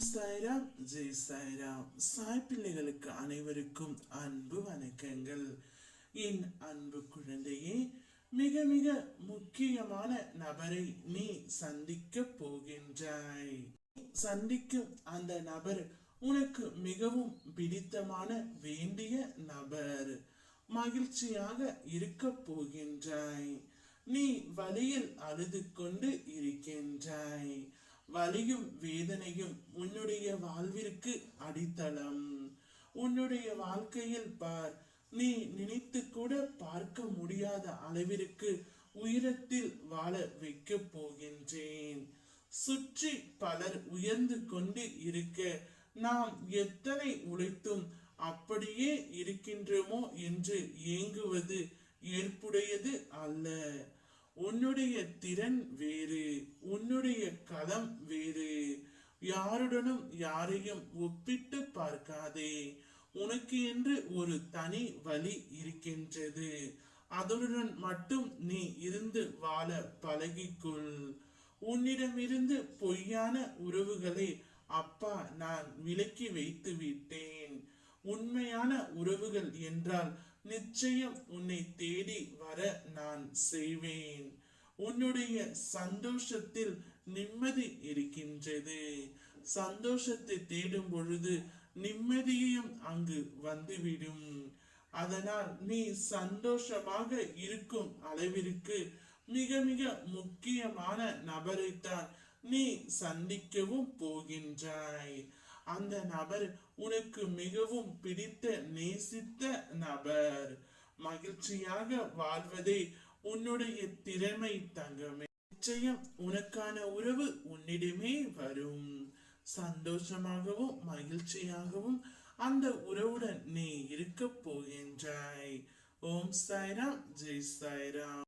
சாய்ராம் ஜெய் சாய்ராம். சாய் பிள்ளைகளுக்கு அனைவருக்கும் அன்பு வணக்கங்கள். என் அன்பு குழந்தையே, மிக மிக முக்கியமான நபரை நீ சந்திக்க போகின்றாய். சந்திக்கும் அந்த நபர் உனக்கு மிகவும் பிடித்தமான வேண்டிய நபர். மகிழ்ச்சியாக இருக்க போகின்றாய். நீ வழியில் அழுது கொண்டு இருக்கின்றாய். வலியும் வேதனையும் உன்னுடைய வாழ்விற்கு அடித்தளம். உன்னுடைய வாழ்க்கையில் பார், நீ நினைத்து கூட பார்க்க முடியாத அளவிற்கு உயரத்தில் வாழ வைக்க போகின்றேன். சுற்றி பலர் உயர்ந்து கொண்டு இருக்க நாம் எத்தனை உழைத்தும் அப்படியே இருக்கின்றோமோ என்று ஏங்குவது ஏற்புடையது அல்ல. உன்னுடைய திறன் வேறு, உன்னுடைய களம் வேறு. யாருடனும் யாரையும் ஒப்பிட்டு பார்க்காதே. உனக்கு என்று ஒரு தனி வழி இருக்கின்றது. அதனுடன் மட்டும் நீ இருந்து வாழ பழகிக்கொள். உன்னிடமிருந்து பொய்யான உறவுகளை அப்பா நான் விலக்கி வைத்து விட்டேன். உண்மையான உறவுகள் என்றால் நிச்சயம் உன்னை தேடி வர நான் செய்வேன். உன்னுடைய சந்தோஷத்தில் நிம்மதி இருக்கின்றது. சந்தோஷத்தை தேடும் பொழுது நிம்மதியும் அங்கு வந்துவிடும். அதனால் நீ சந்தோஷமாக இருக்கும் அளவிற்கு மிக மிக முக்கியமான நபரைத்தான் நீ சந்திக்கவும் போகின்றாய். அந்த நபர் உனக்கு மிகவும் பிடித்த நேசித்த நபர். மகிழ்ச்சியாக வாழ்வதே உன்னுடைய திறமை தங்கமே. நிச்சயம் உனக்கான உறவு உன்னிடமே வரும். சந்தோஷமாகவும் மகிழ்ச்சியாகவும் அந்த உறவுடன் நீ இருக்க போகின்றாய். ஓம் சாய்ராம் ஜெய் சாய்ராம்.